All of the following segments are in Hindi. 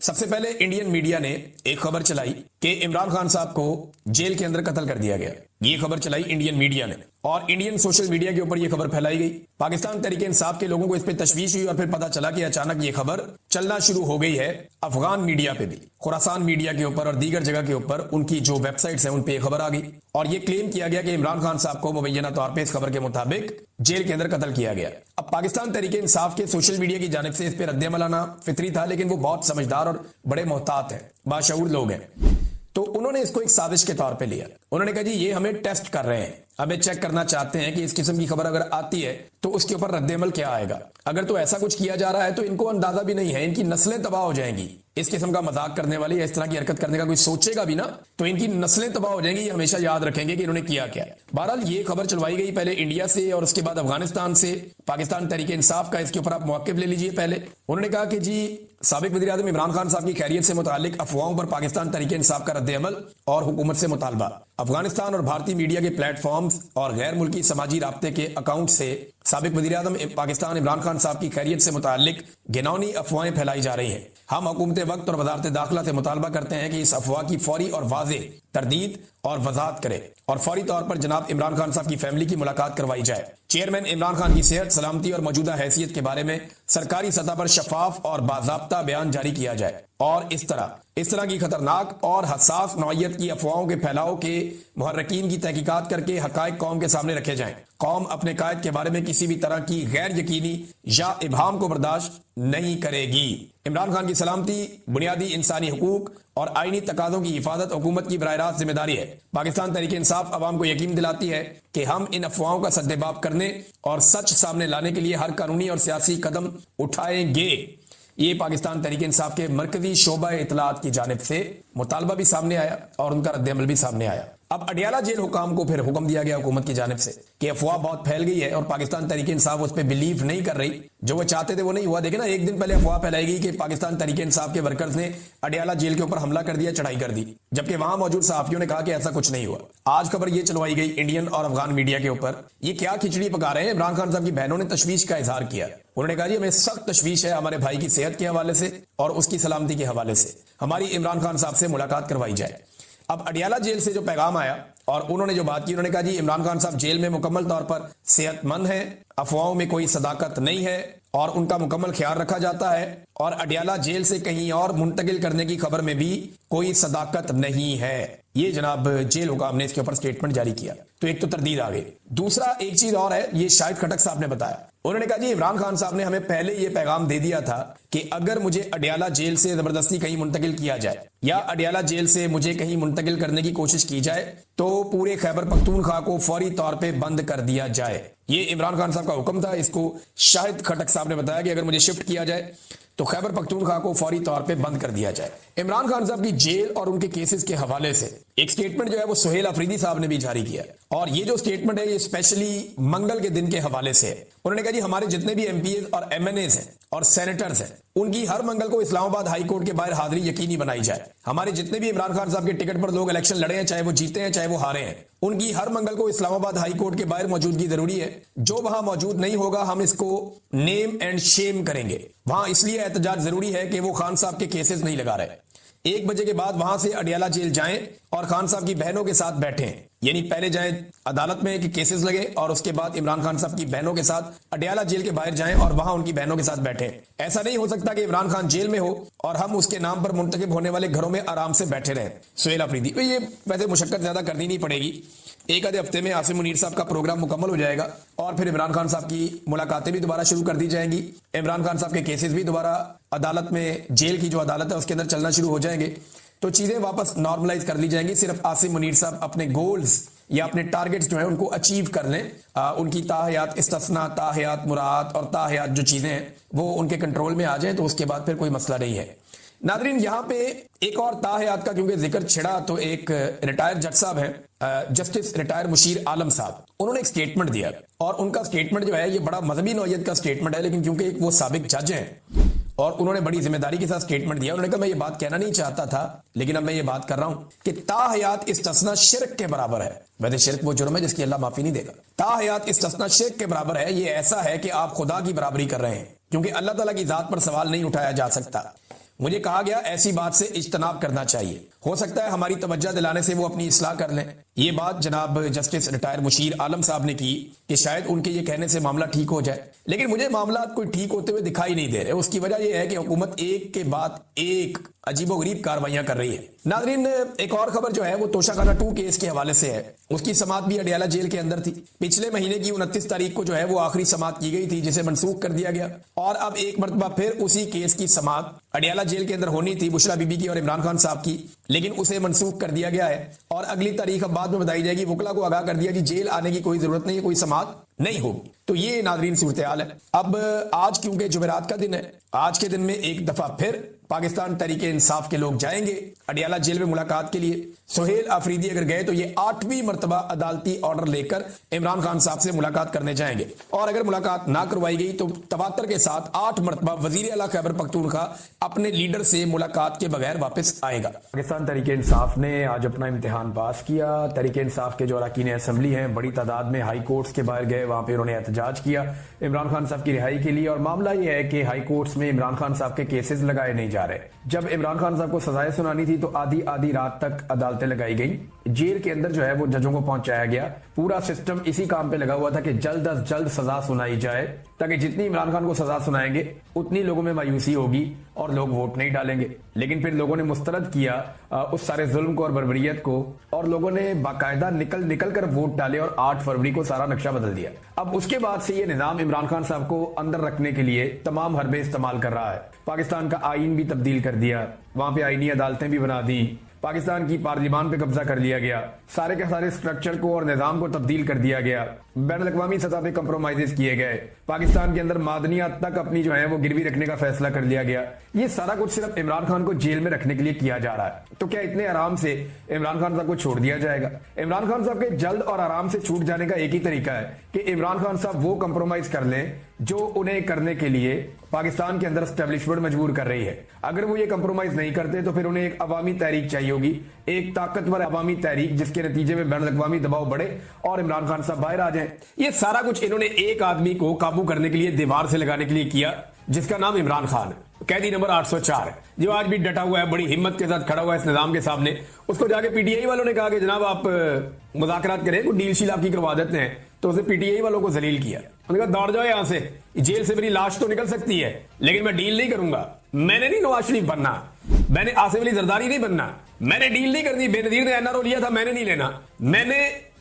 सबसे पहले इंडियन मीडिया ने एक खबर चलाई कि इमरान खान साहब को जेल के अंदर कत्ल कर दिया गया। ये खबर चलाई इंडियन मीडिया ने और इंडियन सोशल मीडिया के ऊपर ये खबर फैलाई गई। पाकिस्तान तहरीके इंसाफ के लोगों को इस पे तशवीश हुई और फिर पता चला कि अचानक ये खबर चलना शुरू हो गई है अफगान मीडिया पे भी, खुरासान मीडिया के ऊपर और दीगर जगह के ऊपर उनकी जो वेबसाइट्स हैं उन पे खबर आ गई और ये क्लेम किया गया कि इमरान खान साहब को मुबैना तौर पर इस खबर के मुताबिक जेल के अंदर कत्ल किया गया। अब पाकिस्तान तहरीके इंसाफ के सोशल मीडिया की जानिब से इस पर रद्द-ए-अमल आना फितरी था, लेकिन वो बहुत समझदार और बड़े मोहतात हैं, बाशऊर लोग हैं, तो उन्होंने इसको एक साजिश के तौर पे लिया। उन्होंने कहा जी ये हमें टेस्ट कर रहे हैं, हमें चेक करना चाहते हैं कि इस किस्म की खबर अगर आती है तो उसके ऊपर रद्द-ए-अमल क्या आएगा। अगर तो ऐसा कुछ किया जा रहा है तो इनको अंदाजा भी नहीं है, इनकी नस्लें तबाह हो जाएंगी। इस किस्म का मजाक करने वाली इस तरह की हरकत करने का कोई सोचेगा भी ना तो इनकी नस्लें तबाह हो जाएंगी। ये हमेशा याद रखेंगे कि इन्होंने किया क्या है। बहरहाल ये खबर चलवाई गई पहले इंडिया से और उसके बाद अफगानिस्तान से। पाकिस्तान तहरीके इंसाफ का इसके ऊपर आप मौक़िफ़ ले लीजिए। पहले उन्होंने कहा कि जी साबिक वज़ीर आज़म इमरान खान साहब की खैरियत से मुताल्लिक अफवाहों पर पाकिस्तान तहरीके इंसाफ का रद्द-ए-अमल और हुकूमत से मुतालबा। अफगानिस्तान और भारतीय मीडिया के प्लेटफॉर्म्स और गैर मुल्की समाजी राब्ते के अकाउंट से साबिक वज़ीर आज़म पाकिस्तान इमरान खान साहब की खैरियत से मुताल्लिक घिनौनी अफवाहें फैलाई जा रही हैं। हम हुकूमत वक्त और वज़ारत दाखिला से मुतालबा करते हैं कि इस अफवाह की फौरी और वाज़ेह तरदीद और वजाहत करे और फौरी तौर पर जनाब इमरान खान साहब की फैमिली की मुलाकात करवाई जाए। चेयरमैन इमरान खान की सेहत, सलामती और मौजूदा हैसियत के बारे में सरकारी सतह पर शफाफ और बाज़ाब्ता बयान जारी किया जाए और इस तरह की खतरनाक और हसास नौइयत की अफवाहों के फैलाव के मुहर्रिकीन की तहकीकात करके हकायक कौम के सामने रखे जाएं। कौम अपने कायद के बारे में किसी भी तरह की गैर यकीनी या इबहाम को बर्दाश्त नहीं करेगी। इमरान खान की सलामती, बुनियादी इंसानी हुकूक और आईनी तकाज़ों की हिफाजत हुकूमत की बराह रास्त जिम्मेदारी है। पाकिस्तान तहरीके इंसाफ अवाम को यकीन दिलाती है कि हम इन अफवाहों का सद्देबाब करने और सच सामने लाने के लिए हर कानूनी और सियासी कदम उठाएंगे। ये पाकिस्तान तहरीके इंसाफ के मरकजी शोबा इतलात की जानिब से मुतालबा भी सामने आया और उनका रद्द-ए-अमल भी सामने आया। अब अडियाला जेल हुकाम को फिर हुक्म दिया गया हुकूमत की जानिब से कि अफवाह बहुत फैल गई है और पाकिस्तान तहरीके इंसाफ उस पर बिलीव नहीं कर रही। जो वो चाहते थे वो नहीं हुआ। देखे ना, एक दिन पहले अफवाह फैलाई गई कि पाकिस्तान तहरीके इंसाफ के वर्कर्स ने अडियाला जेल के ऊपर हमला कर दिया, चढ़ाई कर दी, जबकि वहां मौजूद सहाफियों ने कहा कि ऐसा कुछ नहीं हुआ। आज खबर ये चलवाई गई इंडियन और अफगान मीडिया के ऊपर। ये क्या खिचड़ी पका रहे हैं। इमरान खान साहब की बहनों ने तशवीश का इजहार किया। उन्होंने कहा जी हमें सख्त तशवीश है हमारे भाई की सेहत के हवाले से और उसकी सलामती के हवाले से, हमारी इमरान खान साहब से मुलाकात करवाई जाए। अब अडियाला जेल से जो पैगाम आया और उन्होंने जो बात की, उन्होंने कहा जी इमरान खान साहब जेल में मुकम्मल तौर पर सेहतमंद हैं, अफवाहों में कोई सदाकत नहीं है और उनका मुकम्मल ख्याल रखा जाता है और अडियाला जेल से कहीं और मुंतकिल करने की खबर में भी कोई सदाकत नहीं है। ये जनाब जेल हुकाम ने इसके ऊपर स्टेटमेंट जारी किया। तो एक तो तरदीद आ गई। दूसरा एक चीज और है, ये शाहिद खटक साहब ने बताया। उन्होंने कहा जी इमरान खान साहब ने हमें पहले ये पैगाम दे दिया था कि अगर मुझे अडियाला जेल से जबरदस्ती कहीं मुंतकिल किया जाए या अडियाला जेल से मुझे कहीं मुंतकिल करने की कोशिश की जाए तो पूरे खैबर पख्तूनख्वा को फौरी तौर पे बंद कर दिया जाए। ये इमरान खान साहब का हुक्म था। इसको शाहिद खटक साहब ने बताया कि अगर मुझे शिफ्ट किया जाए तो खैबर पख्तूनख्वा को फौरी तौर पे बंद कर दिया जाए। इमरान खान साहब की जेल और उनके केसेस के हवाले से एक स्टेटमेंट जो है वो सुहेल अफरीदी साहब ने भी जारी किया और ये जो स्टेटमेंट है ये स्पेशली मंगल के दिन के हवाले से है। उन्होंने कहा जी हमारे जितने भी एमपीएस और एमएनएस हैं और सेनेटर्स हैं उनकी हर मंगल को इस्लामाबाद हाई कोर्ट के बाहर हाजिरी यकीनी बनाई जाए। हमारे जितने भी इमरान खान साहब के टिकट पर लोग इलेक्शन लड़े हैं, चाहे वो जीते हैं चाहे वो हारे हैं, उनकी हर मंगल को इस्लामाबाद हाई कोर्ट के बाहर मौजूदगी जरूरी है। जो वहां मौजूद नहीं होगा हम इसको नेम एंड शेम करेंगे। वहां इसलिए एहतजाज जरूरी है कि वो खान साहब के केसेस नहीं लगा रहे। 1 बजे के बाद वहां से अडियाला जेल जाएं और खान साहब की बहनों के साथ बैठें, यानी पहले जाएं अदालत में कि केसेस लगे और उसके बाद इमरान खान साहब की बहनों के साथ अडियाला जेल के बाहर जाएं और वहां उनकी बहनों के साथ बैठें। ऐसा नहीं हो सकता कि इमरान खान जेल में हो और हम उसके नाम पर मुंतकिब होने वाले घरों में आराम से बैठे रहें। सुहेल अफरीदी, तो ये वैसे मुशक्कत ज्यादा करनी नहीं पड़ेगी। एक आधे हफ्ते में आसिम मुनीर साहब का प्रोग्राम मुकम्मल हो जाएगा और फिर इमरान खान साहब की मुलाकातें भी दोबारा शुरू कर दी जाएंगी। इमरान खान साहब के केसेस भी दोबारा अदालत में, जेल की जो अदालत है उसके अंदर चलना शुरू हो जाएंगे, तो चीजें वापस नॉर्मलाइज कर ली जाएंगी। सिर्फ आसिम मुनीर साहब अपने गोल्स या अपने टारगेट्स जो है उनको अचीव कर लें। उनकी ताहयात इस्तिस्ना, ताहयात मुराद और ताहयात जो चीजें हैं वो उनके कंट्रोल में आ जाए तो उसके बाद फिर कोई मसला नहीं है। नादरीन, यहाँ पे एक और ताहयात का क्योंकि जिक्र छिड़ा तो एक रिटायर्ड जज साहब हैं, जस्टिस रिटायर मुशीर आलम साहब, उन्होंने एक स्टेटमेंट दिया और उनका स्टेटमेंट जो है ये बड़ा मजहबी नौइयत का स्टेटमेंट है, लेकिन क्योंकि वो साबिक जज हैं और उन्होंने बड़ी जिम्मेदारी के साथ स्टेटमेंट दिया। उन्होंने कहा मैं ये बात कहना नहीं चाहता था लेकिन अब मैं ये बात कर रहा हूं कि ताहयात इस्तिस्ना शिर्क के बराबर है। वैसे शिर्क वो जुर्म है जिसकी अल्लाह माफी नहीं देगा। ताहयात इस्तिस्ना शिर्क के बराबर है। ये ऐसा है कि आप खुदा की बराबरी कर रहे हैं, क्योंकि अल्लाह ताला की जात पर सवाल नहीं उठाया जा सकता। मुझे कहा गया ऐसी बात से इज्तनाब करना चाहिए, हो सकता है हमारी तवज्जो दिलाने से वो अपनी इस्लाह कर लें। ये बात जनाब जस्टिस रिटायर मुशीर आलम साहब ने की कि शायद उनके ये कहने से मामला ठीक हो जाए, लेकिन मुझे मामला कोई ठीक होते हुए दिखाई नहीं दे रहे। उसकी वजह यह है कि हुकूमत एक के बाद एक अजीबोगरीब कार्रवाइयां कर रही है। नाज़रीन, एक और खबर जो है वो तोशाखाना 2 केस के हवाले से है। उसकी समाअत भी अडियाला जेल के अंदर थी। पिछले महीने की 29 तारीख को जो है वो आखिरी समाअत की गई थी, जिसे मनसूख कर दिया गया और अब एक मरतबा फिर उसी केस की समाअत अडियाला जेल के अंदर होनी थी, बुशरा बीबी की और इमरान खान साहब की, लेकिन उसे मनसूख कर दिया गया है और अगली तारीख अब बाद में बताई जाएगी। वकला को आगाह कर दिया कि जेल आने की कोई जरूरत नहीं है, कोई समाअत नहीं होगी। तो ये नाज़रीन सूरत हाल है। अब आज क्योंकि जुमेरात का दिन है, आज के दिन में एक दफा फिर पाकिस्तान तहरीके इंसाफ के लोग जाएंगे अडियाला जेल में मुलाकात के लिए। सुहेल अफरीदी अगर गए तो ये 8वीं मरतबा अदालती ऑर्डर लेकर इमरान खान साहब से मुलाकात करने जाएंगे और अगर मुलाकात ना करवाई गई तो तवातर के साथ 8 मरतबा वजीर आला खैबर पख्तूनख्वा अपने लीडर से मुलाकात के बगैर वापस आएगा। पाकिस्तान तहरीके इंसाफ ने आज अपना इम्तिहान पास किया। तहरीके इंसाफ के जो अरकान असम्बली हैं बड़ी तादाद में हाई कोर्ट्स के बाहर गए, वहां पर उन्होंने एहतजाज किया इमरान खान साहब की रिहाई के लिए। और मामला यह है कि हाई कोर्ट्स में इमरान खान साहब के केसेस लगाए नहीं जा रहे। जब इमरान खान साहब को सजाएं सुनानी थी तो आधी आधी रात तक अदालतें लगाई गई। जेल के अंदर जो है वो जजों को पहुंचाया गया। पूरा सिस्टम इसी काम पे लगा हुआ था कि जल्द अज जल्द सजा सुनाई जाए, ताकि जितनी इमरान खान को सजा सुनाएंगे उतनी लोगों में मायूसी होगी और लोग वोट नहीं डालेंगे। लेकिन फिर लोगों ने मुस्तरद किया उस सारे जुल्म को और बर्बरियत को, और लोगों ने बाकायदा निकल कर वोट डाले और 8 फरवरी को सारा नक्शा बदल दिया। अब उसके बाद से ये निजाम इमरान खान साहब को अंदर रखने के लिए तमाम हरबे इस्तेमाल कर रहा है। पाकिस्तान का आईन भी तब्दील कर दिया, वहां पे आईनी अदालतें भी बना दी, पाकिस्तान की पार्लियामान पे कब्जा कर लिया गया, सारे के सारे स्ट्रक्चर को और निजाम को तब्दील कर दिया गया, बैनुल-अक़वामी सतह पे कंप्रोमाइजेस किए गए, पाकिस्तान के अंदर मादनियात तक अपनी जो है वो गिरवी रखने का फैसला कर लिया गया। ये सारा कुछ सिर्फ इमरान खान को जेल में रखने के लिए किया जा रहा है। तो क्या इतने आराम से इमरान खान साहब को छोड़ दिया जाएगा? इमरान खान साहब के जल्द और आराम से छूट जाने का एक ही तरीका है कि इमरान खान साहब वो कंप्रोमाइज कर लें जो उन्हें करने के लिए पाकिस्तान के अंदर एस्टेब्लिशमेंट मजबूर कर रही है। अगर वो ये कंप्रोमाइज नहीं करते तो फिर उन्हें एक अवामी तहरीक चाहिए होगी, एक ताकतवर अवामी तहरीक, जिसके नतीजे में बैनुल-अक़वामी दबाव बढ़े और इमरान खान साहब बाहर आ जाएं। ये सारा कुछ इन्होंने एक आदमी को काबू करने के लिए, दीवार से लगाने के लिए किया, जिसका नाम इमरान खान है। कैदी नंबर 804 है, जो आज भी डटा हुआ है, बड़ी हिम्मत के साथ खड़ा हुआ है इस निजाम के सामने। उसको जाके पीटीआई वालों ने कहा कि जनाब आप मुज़ाकरात करें, कोई डील शील आपकी करवा देते हैं, तो उसने पीटीआई वालों को जलील किया। उन्होंने कहा दौड़ जाओ यहां से, जेल से मेरी लाश तो निकल सकती है लेकिन मैं डील नहीं करूंगा। मैंने नहीं नवाज शरीफ बनना, मैंने आसिफ अली जरदारी नहीं बनना, मैंने डील नहीं करनी। बेनजीर ने एनआरओ लिया था, मैंने नहीं लेना, मैंने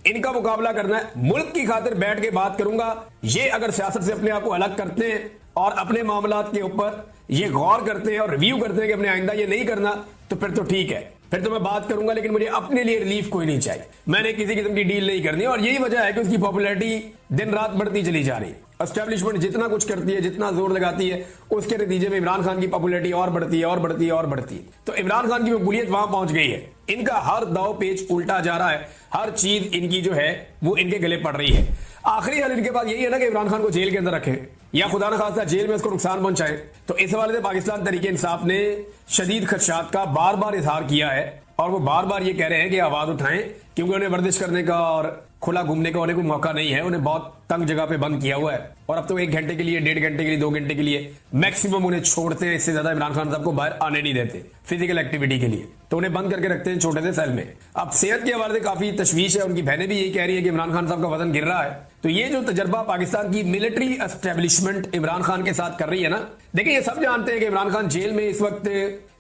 इनका मुकाबला करना है, मुल्क की खातिर बैठ के बात करूंगा। ये अगर सियासत से अपने आप को अलग करते हैं और अपने मामलात के ऊपर ये गौर करते हैं और रिव्यू करते हैं कि अपने आइंदा ये नहीं करना, तो फिर तो ठीक है, फिर तो मैं बात करूंगा, लेकिन मुझे अपने लिए रिलीफ कोई नहीं चाहिए। मैंने किसी किस्म की डील नहीं करनी और यही वजह है कि उसकी पॉपुलैरिटी दिन रात बढ़ती चली जा रही है। एस्टेब्लिशमेंट जितना कुछ करती है, जितना जोर लगाती है, उसके नतीजे में इमरान खान की पॉपुलैरिटी और बढ़ती है और बढ़ती है और बढ़ती है। तो इमरान खान की मकबूलियत वहां पहुंच गई है। इनका हर दाव पेच उल्टा जा रहा है, हर चीज इनकी जो है वो इनके गले पड़ रही है। आखिरी हल इनके पास यही है ना कि इमरान खान को जेल के अंदर रखें या खुदा न खास्ता जेल में उसको नुकसान पहुंचाए। तो इस हवाले से पाकिस्तान तहरीके इंसाफ ने शदीद खदशात का बार बार इजहार किया है और वो बार बार ये कह रहे हैं कि आवाज उठाएं, क्योंकि उन्हें वर्जिश करने का और खुला घूमने का उन्हें कोई मौका नहीं है। उन्हें बहुत तंग जगह पे बंद किया हुआ है और अब तो 1 घंटे के लिए, 1.5 घंटे के लिए, 2 घंटे के लिए मैक्सिमम उन्हें छोड़ते हैं। इससे ज्यादा इमरान खान साहब को बाहर आने नहीं देते फिजिकल एक्टिविटी के लिए, तो उन्हें बंद करके रखते हैं छोटे से सेल में। अब सेहत के हवाले से काफी तशवीश है, उनकी बहनें भी यही कह रही है कि इमरान खान साहब का वजन गिर रहा है। तो ये जो तजर्बा पाकिस्तान की मिलिट्री एस्टेब्लिशमेंट इमरान खान के साथ कर रही है ना, देखिए ये सब जानते हैं कि इमरान खान जेल में इस वक्त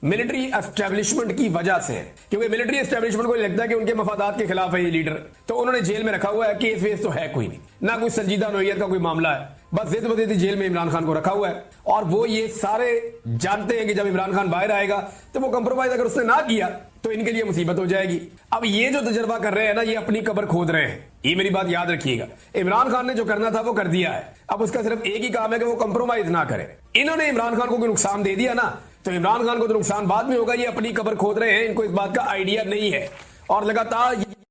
मिलिट्री एस्टेब्लिशमेंट की वजह से है, क्योंकि मिलिट्री एस्टेब्लिशमेंट को लगता है कि उनके मफादात के खिलाफ है ये लीडर, तो उन्होंने जेल में रखा हुआ है। केस वेस तो है कोई नहीं, ना कोई संजीदा नोयत का कोई मामला है, बस जिद बदीदी जेल में इमरान खान को रखा हुआ है। और वो ये सारे जानते हैं कि जब इमरान खान बाहर आएगा तो वो कंप्रोमाइज अगर उसने ना किया तो इनके लिए मुसीबत हो जाएगी। अब ये जो तजर्बा कर रहे हैं ना, ये अपनी कब्र खोद रहे हैं, ये मेरी बात याद रखिएगा। इमरान खान ने जो करना था वो कर दिया है, अब उसका सिर्फ एक ही काम है कि वो कंप्रोमाइज ना करे। इन्होंने इमरान खान को कोई नुकसान दे दिया ना, तो इमरान खान को तो नुकसान बाद में होगा। ये अपनी कब्र खोद रहे हैं, इनको इस बात का आइडिया नहीं है और लगातार